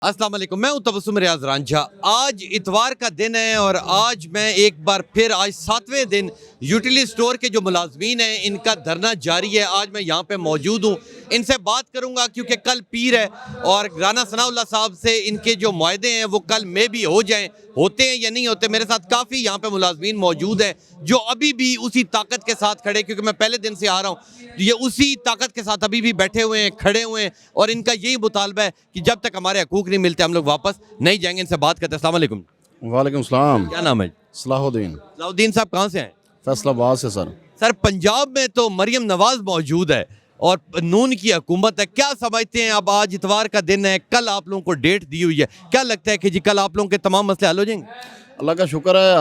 अस्सलाम वालेकुम, मैं हूं तबस्सुम रियाज रांझा। आज इतवार का दिन है और आज मैं एक बार फिर आज 7वें दिन यूटिलिटी स्टोर के जो मुलाजमीन हैं इनका धरना जारी है। आज मैं यहाँ पे मौजूद हूँ, इनसे बात करूँगा क्योंकि कल पीर है और राना सनाउल्लाह साहब से इनके जो मुआहदे हैं वो कल में भी हो जाएँ, होते हैं या नहीं होते। मेरे साथ काफ़ी यहाँ पे मुलाजमीन मौजूद है जो अभी भी उसी ताकत के साथ खड़े, क्योंकि मैं पहले दिन से आ रहा हूँ, ये उसी ताकत के साथ अभी भी बैठे हुए हैं, खड़े हुए हैं और इनका यही मुतालबा है कि जब तक हमारे हकूक़ नहीं मिलते हम लोग वापस नहीं जाएंगे। इनसे बात करते हैं। अस्सलाम वालेकुम। वालेकुम सलाम। क्या नाम है? सलाहुद्दीन। सलाहुद्दीन साहब कहाँ से हैं? फैसलाबाद से सर। सर, पंजाब में तो मरियम नवाज मौजूद है और नून की हुकूमत है, क्या समझते हैं? अब आज इतवार का दिन है, कल आप लोगों को डेट दी हुई है, क्या लगता है कि जी कल आप लोगों के तमाम मसले हल हो जाएंगे? अल्लाह का शुक्र है,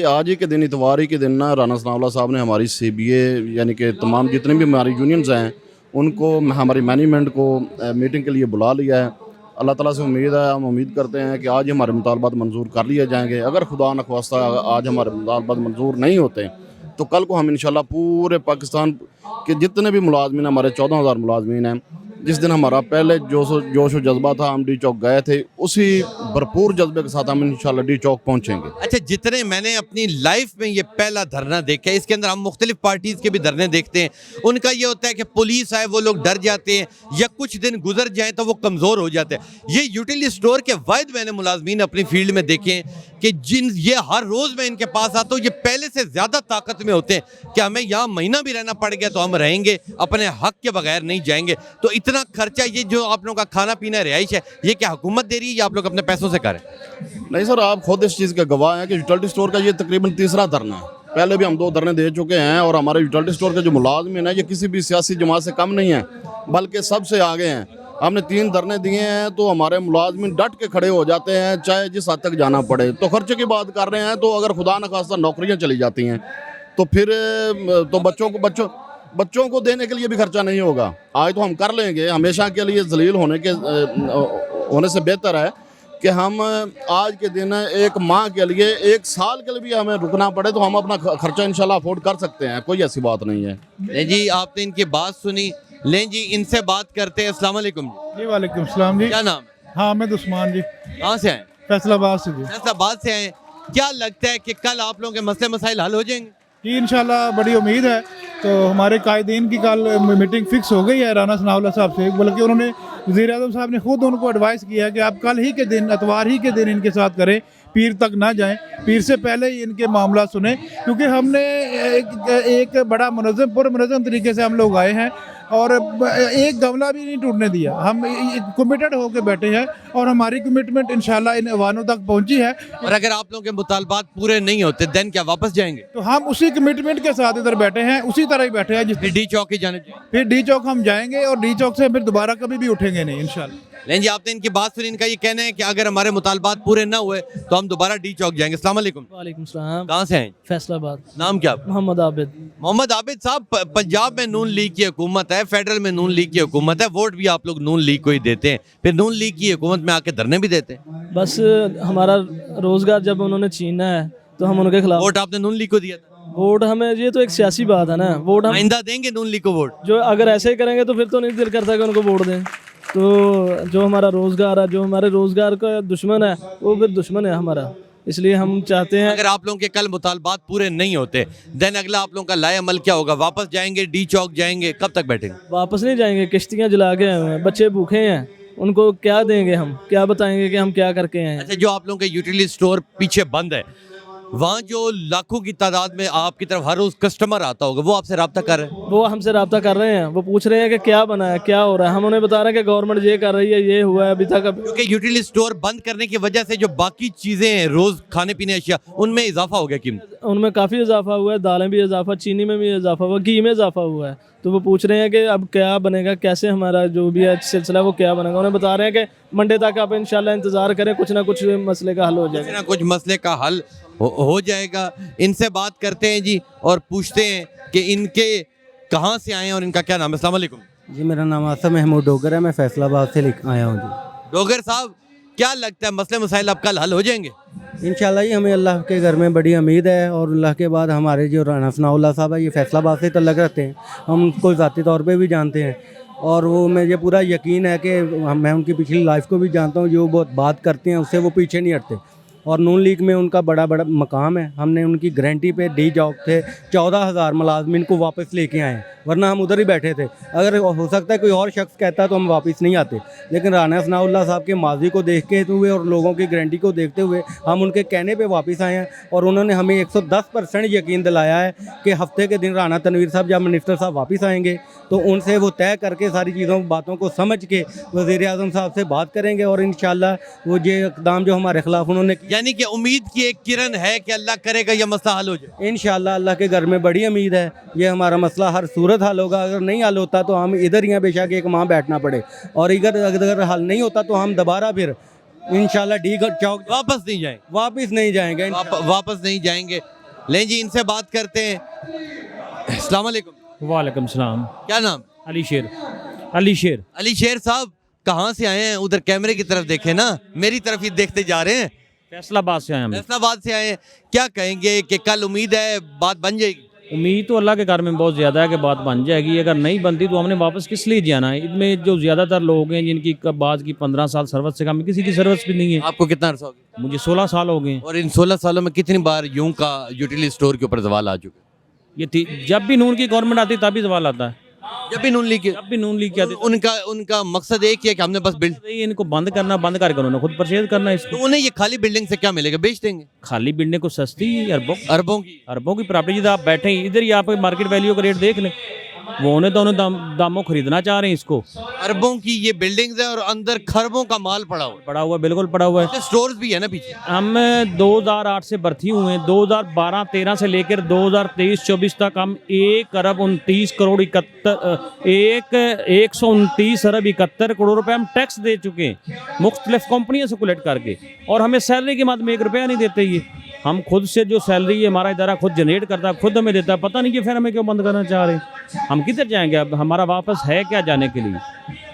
आज ही के दिन, इतवार ही के दिन ना राना सनाउल्लाह साहब ने हमारी CBA यानी कि तमाम जितने भी हमारी यूनियंस हैं उनको, हमारी मैनेजमेंट को मीटिंग के लिए बुला लिया है। अल्लाह ताला से उम्मीद है, हम उम्मीद करते हैं कि आज हमारे मुतालबात मंजूर कर लिए जाएंगे। अगर खुदा न ख्वास्ता आज हमारे मुतालबात मंजूर नहीं होते तो कल को हम इंशाल्लाह पूरे पाकिस्तान के जितने भी मुलाजमीन, हमारे 14,000 मुलाजमीन हैं, जिस दिन हमारा पहले जोश व जज्बा था, हम डी चौक गए थे, उसी भरपूर जज्बे के साथ हम इंशाल्लाह डी चौक पहुँचेंगे। अच्छा, जितने मैंने अपनी लाइफ में ये पहला धरना देखा है, इसके अंदर हम मुख्तलिफ पार्टीज़ के भी धरने देखते हैं, उनका ये होता है कि पुलिस आए वो लोग डर जाते हैं या कुछ दिन गुजर जाएँ तो वो कमज़ोर हो जाते हैं। ये यूटिलिटी स्टोर के वायद मैंने मुलाजमीन अपनी फील्ड में देखे हैं कि ये हर रोज़ मैं इनके पास आता हूँ, ये पहले से ज़्यादा ताकत में होते हैं कि हमें यहाँ महीना भी रहना पड़ गया तो हम रहेंगे, अपने हक के बगैर नहीं जाएंगे। तो इतना खर्चा, ये जो आप लोगों का खाना पीना रिहाइश है, ये क्या हुकूमत दे रही है या आप लोग अपने पैसों से करें? नहीं सर, आप खुद इस चीज़ के गवाह हैं कि यूटिलिटी स्टोर का ये तकरीबन तीसरा धरना है। पहले भी हम 2 धरने दे चुके हैं और हमारे यूटिलिटी स्टोर के जो मुलाजमीन हैं ये किसी भी सियासी जमात से कम नहीं है, बल्कि सबसे आगे हैं। हमने 3 धरने दिए हैं तो हमारे मुलाजमीन डट के खड़े हो जाते हैं, चाहे जिस हद तक जाना पड़े। तो खर्चे की बात कर रहे हैं तो अगर खुदा न खास्ता नौकरियाँ चली जाती हैं तो फिर तो बच्चों को देने के लिए भी खर्चा नहीं होगा। आज तो हम कर लेंगे, हमेशा के लिए जलील होने से बेहतर है कि हम आज के दिन 1 माह के लिए, 1 साल के लिए भी हमें रुकना पड़े तो हम अपना खर्चा इंशाल्लाह अफोर्ड कर सकते हैं, कोई ऐसी बात नहीं है। नहीं जी, आपने इनकी बात सुनी, लें जी इनसे बात करते हैं। अस्सलाम वालेकुम जी। वालेकुम सलाम जी। क्या नाम है? हामिद उस्मान जी। कहाँ से आए? फैसलाबाद से जी। फैसलाबाद से आए। क्या लगता है कि कल आप लोगों के मसले मसाइल हल हो जाएंगे? जी इंशाल्लाह, बड़ी उम्मीद है। तो हमारे कायदीन की कल मीटिंग फिक्स हो गई है राना सनाउल्लाह साहब से, बल्कि उन्होंने वज़ीर-ए-आज़म साहब ने खुद उनको एडवाइस किया है कि आप कल ही के दिन, इतवार ही के दिन इनके साथ करें, पीर तक ना जाएं, पीर से पहले ही इनके मामला सुने, क्योंकि हमने एक बड़ा पुरमुनज़्ज़म तरीके से हम लोग आए हैं और एक गमला भी नहीं टूटने दिया। हम कमिटेड होकर बैठे हैं और हमारी कमिटमेंट इंशाल्लाह इन अवानों तक पहुंची है। और अगर आप लोगों के मुतालबात पूरे नहीं होते देन क्या वापस जाएंगे? तो हम उसी कमिटमेंट के साथ इधर बैठे हैं, उसी तरह ही बैठे हैं। फिर डी चौक ही जाने चाहिए? फिर डी चौक हम जाएंगे और डी चौक से फिर दोबारा कभी भी उठेंगे नहीं इंशाल्लाह। लेकिन जी आपने इनकी बात सुनी, इनका ये कहना है कि अगर हमारे मुतालबात पूरे ना हुए तो हम दोबारा डी चौक जाएंगे। अस्सलाम वालेकुम। वालेकुम सलाम। कहाँ से हैं? फैसलाबाद। नाम क्या? मोहम्मद आबिद। मोहम्मद आबिद साहब, पंजाब में नून लीग की हुकूमत है, फेडरल में नून लीग की हुकूमत है, वोट भी आप लोग नून लीग को ही देते हैं, फिर नून लीग की हुकूमत में आके धरने भी देते हैं। बस हमारा रोजगार जब उन्होंने छीना है तो हम उनके खिलाफ। वोट आपने नून लीग को दिया था? वोट हमें, ये तो एक सियासी बात है ना, वोट हम आइंदा देंगे नून लीग को वोट? जो अगर ऐसे ही करेंगे तो फिर तो नहीं दिल करता कि उनको वोट दें। तो जो हमारा रोजगार है, जो हमारे रोजगार का दुश्मन है, वो फिर दुश्मन है हमारा, इसलिए हम चाहते हैं। अगर आप लोगों के कल मुतालबात पूरे नहीं होते देन अगला आप लोगों का लाए अमल क्या होगा? वापस जाएंगे, डी चौक जाएंगे, कब तक बैठेंगे? वापस नहीं जाएंगे, किश्तियाँ जला के आए हुए हैं, बच्चे भूखे हैं, उनको क्या देंगे हम, क्या बताएंगे कि हम क्या करके आए हैं। अच्छा, जो आप लोगों के यूटिलिटी स्टोर पीछे बंद है, वहाँ जो लाखों की तादाद में आपकी तरफ हर रोज कस्टमर आता होगा, वो आपसे रब्ता कर रहे हैं? वो हमसे रब्ता कर रहे हैं, वो पूछ रहे हैं कि क्या बना है, क्या हो रहा है। हम उन्हें बता रहे हैं कि गवर्नमेंट ये कर रही है, ये हुआ है अभी तक। क्योंकि यूटिलिटी स्टोर बंद करने की वजह से जो बाकी चीज़ें हैं, रोज़ खाने पीने अशिया, उनमें इजाफा हो गया कीमत? उनमें काफ़ी इजाफा हुआ है, दालें भी इजाफा, चीनी में भी इजाफा हुआ, घी में इजाफा हुआ है। तो वो पूछ रहे हैं कि अब क्या बनेगा, कैसे हमारा जो भी है सिलसिला वो क्या बनेगा। उन्हें बता रहे हैं कि मंडे तक आप इंशाल्लाह इंतज़ार करें, कुछ ना कुछ मसले का हल हो जाएगा। कुछ ना कुछ मसले का हल हो जाएगा। इनसे बात करते हैं जी और पूछते हैं कि इनके कहाँ से आए हैं और इनका क्या नाम है। अस्सलाम वालेकुम जी। मेरा नाम आसम महमूद डोगर है, मैं फैसलाबाद से आया हूँ जी। डोगर साहब, क्या लगता है मसले मसाइल अब कल हल हो जाएंगे? इंशाल्लाह ही हमें अल्लाह के घर में बड़ी उम्मीद है और अल्लाह के बाद हमारे जो राना सनाउल्लाह साहब है ये फैसलाबाद से तल्लुक़ रखते हैं, हम उनको ज़ाती तौर पे भी जानते हैं। और वो मुझे पूरा यकीन है कि मैं उनकी पिछली लाइफ को भी जानता हूँ, जो वो बात करते हैं उससे वो पीछे नहीं हटते। और नून लीग में उनका बड़ा बड़ा मकाम है। हमने उनकी गारंटी पे डी जॉब थे, 14,000 मुलाजमिन को वापस लेके आए, वरना हम उधर ही बैठे थे। अगर हो सकता है कोई और शख्स कहता तो हम वापस नहीं आते, लेकिन राना सनाउल्लाह साहब के माजी को देखते हुए और लोगों की गारंटी को देखते हुए हम उनके कहने पे वापस आए हैं। और उन्होंने हमें 110% यकीन दिलाया है कि हफ्ते के दिन राना तनवीर साहब जब मिनिस्टर साहब वापस आएंगे तो उनसे वो तय करके सारी चीज़ों बातों को समझ के वज़ीर-ए-आज़म साहब से बात करेंगे और इंशाल्लाह वो ये इक़दाम जो हमारे खिलाफ उन्होंने यानी कि उम्मीद की एक किरण है कि अल्लाह करेगा ये मसला हल हो जाए। इंशाल्लाह अल्लाह के घर में बड़ी उम्मीद है ये हमारा मसला हर सूरत हल होगा। अगर नहीं हल होता तो हम इधर ही हैं, बेशक एक माह बैठना पड़े, और इधर अगर हल नहीं होता तो हम दोबारा फिर इंशाल्लाह डी चौक वापस नहीं जाएंगे, वापस नहीं जाएंगे। लें जी, इनसे बात करते हैं। अस्सलाम वालेकुम। वालेकुम सलाम। क्या नाम? अली शेर। अली शेर। अली शेर साहब कहाँ से आए हैं? उधर कैमरे की तरफ देखें ना, मेरी तरफ ही देखते जा रहे हैं। फैसलाबाद से आए हम। फैसलाबाद से आए हैं। क्या कहेंगे कि कल उम्मीद है बात बन जाएगी? उम्मीद तो अल्लाह के घर में बहुत ज़्यादा है कि बात बन जाएगी। अगर नहीं बनती तो हमने वापस किस लिए जाना है? इनमें जो ज़्यादातर लोग हैं जिनकी बात की 15 साल सर्विस से कम, किसी की सर्विस भी नहीं है। आपको कितना अर्सा हो गया? मुझे 16 साल हो गए। और इन 16 सालों में कितनी बार यूं का यूटिलिटी स्टोर के ऊपर सवाल आ चुके? जब भी नून की गवर्नमेंट आती तभी सवाल आता है। जब भी नून लीग की आती उनका मकसद एक ही है कि हमने बस बिल्ड इनको बंद करके उन्होंने खुद परचेज करना है इसको। तो उन्हें ये खाली बिल्डिंग से क्या मिलेगा? बेच देंगे। खाली बिल्डिंग को सस्ती अरबों की प्रॉपर्टी। जिधर आप बैठे हैं इधर ही आप मार्केट वैल्यू का रेट देख लें, वो उन्हें दोनों दामों खरीदना चाह रहे हैं इसको। अरबों की ये बिल्डिंग्स है और अंदर खरबों का माल पड़ा हुआ बिल्कुल पड़ा हुआ है। स्टोर्स भी है ना पीछे। हम 2008 से भर्ती हुए हैं। 2012-13 से लेकर 2023-24 तक हम 129 अरब 71 करोड़ रुपए हम टैक्स दे चुके हैं मुख्तलिफ कंपनियों से कलेक्ट करके, और हमें सैलरी के माध्यम 1 रुपया नहीं देते। ये हम खुद से जो सैलरी है हमारा इदारा खुद जनरेट करता है, खुद हमें देता है। पता नहीं कि फिर हमें क्यों बंद करना चाह रहे हैं। हम किधर जाएंगे? अब हमारा वापस है क्या जाने के लिए?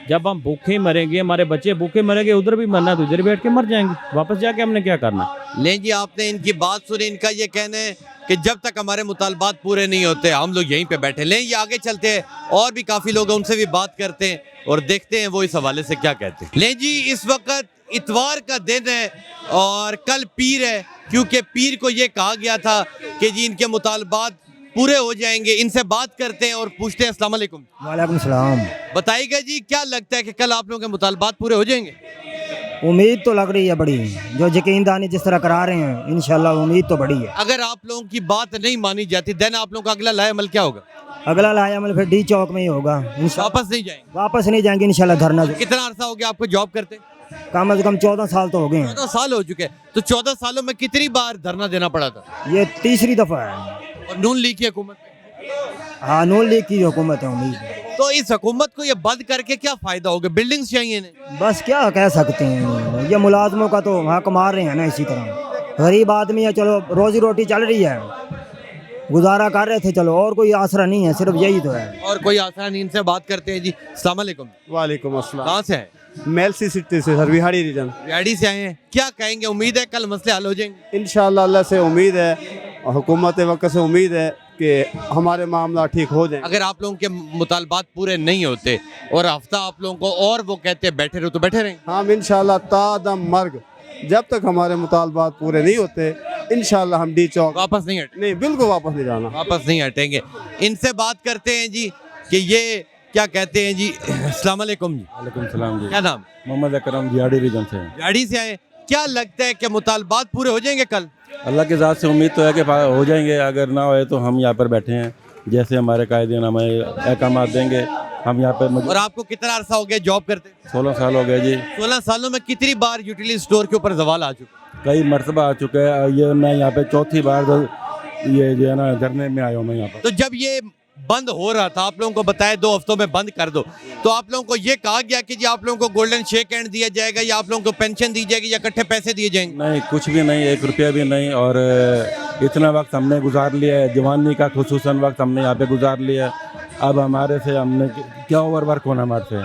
जब हम भूखे मरेंगे, हमारे बच्चे भूखे मरेंगे, उधर भी मरना तो इधर बैठ के मर जाएंगे। वापस जाके हमने क्या करना? लें जी, आपने इनकी बात सुनी। इनका ये कहना है कि जब तक हमारे मुतालबात पूरे नहीं होते हम लोग यहीं पे बैठे। लें ये आगे चलते हैं, और भी काफ़ी लोग हैं, उनसे भी बात करते हैं और देखते हैं वो इस हवाले से क्या कहते हैं। लें जी, इस वक्त इतवार का दिन है और कल पीर है, क्योंकि पीर को ये कहा गया था कि जी इनके मुतालबात पूरे हो जाएंगे। इनसे बात करते हैं और पूछते हैं। अस्सलाम वालेकुम। वालेकुम सलाम। बताइएगा जी, क्या लगता है कि कल आप लोगों के मुतालबात पूरे हो जाएंगे? उम्मीद तो लग रही है बड़ी, जो यकीनदानी जिस तरह करा रहे हैं इंशाल्लाह उम्मीद तो बड़ी है। अगर आप लोगों की बात नहीं मानी जाती देन आप लोगों का अगला लाए अमल क्या होगा? अगला लाया अमल फिर डी चौक में ही होगा। वापस नहीं जाएंगे? वापस नहीं जाएंगे इंशाल्लाह। धरना कितना अरसा हो गया आपको जॉब करते? कम से कम 14 साल तो हो गए हैं। 14 साल हो चुके हैं। तो 14 सालों में कितनी बार धरना देना पड़ा था? ये तीसरी दफा है। और नून लीग की हुकूमत? हाँ, नून लीग की हुकूमत है। उम्मीद तो इस हुकूमत को ये बंद करके क्या फायदा होगा? बिल्डिंग्स चाहिए इन्हें। बस क्या कह सकते हैं, ये मुलाजमों का तो हक मार रहे हैं ना। इसी तरह गरीब आदमी है, चलो रोजी रोटी चल रही है, गुजारा कर रहे थे, चलो और कोई आसरा नहीं है, सिर्फ यही तो है। और कोई आसरा नहीं। इनसे बात करते हैं जी। अस्सलाम वालेकुम। वालेकुम अस्सलाम। कहाँ से हैं? मेलसी सिटी से सर, बिहाड़ी रीजन। बिहाड़ी से आए हैं। क्या कहेंगे? उम्मीद है कल मसले हल हो जाएंगे? इंशाअल्लाह अल्लाह से उम्मीद है और हुकूमत वक्त से उम्मीद है कि हमारे मामला ठीक हो जाए। अगर आप लोगों के मुतालबात पूरे नहीं होते और हफ्ता आप लोगों को और वो कहते हैं बैठे रहो, तो बैठे रहेंगे? हम इंशाअल्लाह तादम मर्ग जब तक हमारे मुतालबात पूरे नहीं होते इंशाअल्लाह हम डी चौक वापस नहीं हटेंगे। नहीं, बिल्कुल वापस नहीं जाना। वापस नहीं हटेंगे। इनसे बात करते हैं जी कि ये क्या कहते हैं जी। अस्सलाम वालेकुम जी। वालेकुम सलाम जी। क्या नाम? मोहम्मद अकरम, बिहाड़ी रीजन से। बिहाड़ी से आए। क्या लगता है कि मुतालबात पूरे हो जाएंगे कल? अल्लाह के ज़ात से उम्मीद तो है कि हो जाएंगे। अगर ना होए तो हम यहाँ पर बैठे हैं, जैसे हमारे कायदीन हमें अहकाम देंगे हम यहाँ पे। और आपको कितना अरसा हो गया जॉब करते? 16 साल हो गए जी। 16 सालों में कितनी बार यूटिलिटी स्टोर के ऊपर सवाल आ चुका? कई मरतबा आ चुके हैं। ये मैं यहाँ पे चौथी बार ये जो है ना धरने में आया हूँ मैं यहाँ पर। तो जब ये बंद हो रहा था, आप लोगों को बताया 2 हफ्तों में बंद कर दो, तो आप लोगों को ये कहा गया कि जी आप लोगों को गोल्डन शेक हैंड दिया जाएगा या आप लोगों को पेंशन दी जाएगी या इकट्ठे पैसे दिए जाएंगे? नहीं, कुछ भी नहीं, 1 रुपया भी नहीं। और इतना वक्त हमने गुजार लिया है, जवानी का खुसूसन वक्त हमने यहाँ पे गुजार लिया है। अब हमारे से हमने क्या ओवर वर्क होना हमारे से।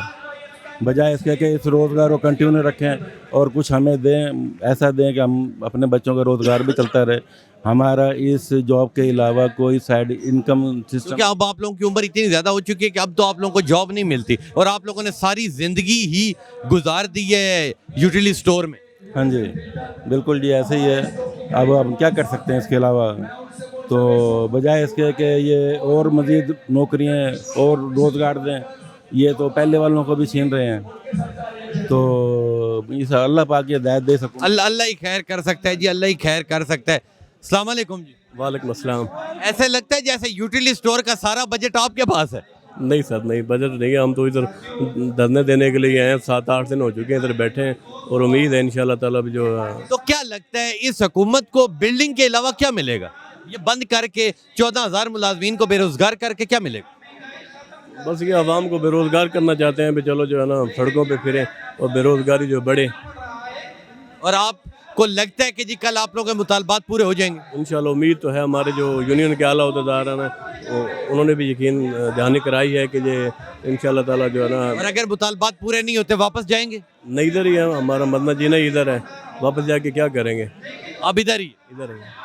बजाय इसके कि इस रोज़गार को कंटिन्यू रखें और कुछ हमें दें, ऐसा दें कि हम अपने बच्चों का रोज़गार भी चलता रहे, हमारा इस जॉब के अलावा कोई साइड इनकम सिस्टम। क्योंकि अब आप लोगों की उम्र इतनी ज़्यादा हो चुकी है कि अब तो आप लोगों को जॉब नहीं मिलती और आप लोगों ने सारी ज़िंदगी ही गुजार दी है यूटिलिटी स्टोर में। हाँ जी, बिल्कुल जी, ऐसे ही है। अब हम क्या कर सकते हैं इसके अलावा? तो बजाय इसके कि ये और मज़ीद नौकरियाँ और रोज़गार दें, ये तो पहले वालों को भी छीन रहे हैं। तो इस अल्लाह पाक ये हिदायत दे सकूँ। अल्लाह ही खैर कर सकता है जी, अल्लाह ही खैर कर सकता है। अस्सलाम वालेकुम जी। वालेकुम अस्सलाम। ऐसे लगता है जैसे यूटिलिटी स्टोर का सारा बजट आपके पास है। नहीं सर, नहीं, बजट नहीं है। हम तो इधर धरने देने के लिए आए हैं, 7-8 दिन हो चुके हैं इधर बैठे हैं और उम्मीद है इंशाल्लाह ताला भी जो तो क्या लगता है इस हुकूमत को बिल्डिंग के अलावा क्या मिलेगा? ये बंद करके 14,000 मुलाजमीन को बेरोजगार करके क्या मिलेगा? बस ये आवाम को बेरोज़गार करना चाहते हैं भी, चलो जो है ना सड़कों पे फिरें और बेरोज़गारी जो बढ़े। और आपको लगता है कि जी कल आप लोगों के मुतालबात पूरे हो जाएंगे? इंशाल्लाह उम्मीद तो है। हमारे जो यूनियन के आला अहदेदार हैं उन्होंने भी यकीन दहानी कराई है कि ये इंशाल्लाह ताला जो है ना। और अगर मुतालबात पूरे नहीं होते वापस जाएंगे? नहीं, इधर ही है, हमारा मदना जीना ही इधर है, वापस जाके क्या करेंगे? अब इधर ही है।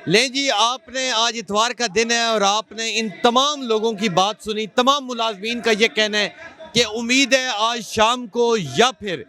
ले जी, आपने आज इतवार का दिन है और आपने इन तमाम लोगों की बात सुनी। तमाम मुलाजमीन का ये कहना है कि उम्मीद है आज शाम को या फिर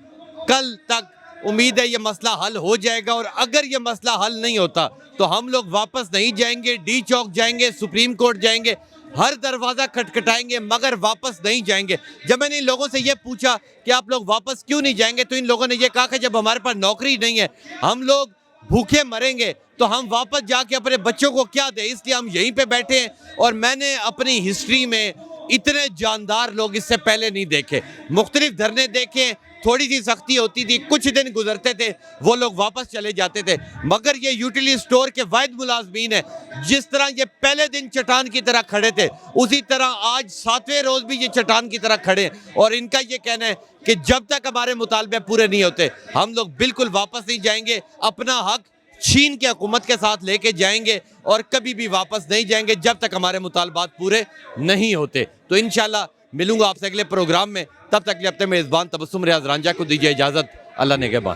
कल तक उम्मीद है ये मसला हल हो जाएगा। और अगर ये मसला हल नहीं होता तो हम लोग वापस नहीं जाएंगे, डी चौक जाएंगे, सुप्रीम कोर्ट जाएंगे, हर दरवाज़ा खटखटाएंगे मगर वापस नहीं जाएंगे। जब मैंने इन लोगों से ये पूछा कि आप लोग वापस क्यों नहीं जाएंगे तो इन लोगों ने ये कहा कि जब हमारे पास नौकरी नहीं है, हम लोग भूखे मरेंगे तो हम वापस जाके अपने बच्चों को क्या दें, इसलिए हम यहीं पे बैठे हैं। और मैंने अपनी हिस्ट्री में इतने जानदार लोग इससे पहले नहीं देखे। मुख्तलिफ धरने देखे, थोड़ी सी सख्ती होती थी, कुछ दिन गुजरते थे, वो लोग वापस चले जाते थे। मगर ये यूटिलिटी स्टोर के वाहिद मुलाजमीन है, जिस तरह ये पहले दिन चट्टान की तरह खड़े थे उसी तरह आज 7वें रोज़ भी ये चट्टान की तरह खड़े हैं। और इनका ये कहना है कि जब तक हमारे मुतालबे पूरे नहीं होते हम लोग बिल्कुल वापस नहीं जाएंगे। अपना हक छीन के हुकूमत के साथ लेके जाएंगे और कभी भी वापस नहीं जाएंगे जब तक हमारे मुतालबात पूरे नहीं होते। तो इंशाल्लाह मिलूंगा आपसे अगले प्रोग्राम में। तब तक के लिए अपने मेज़बान तबस्सुम रियाज रांझा को दीजिए इजाज़त। अल्लाह ने के बाद।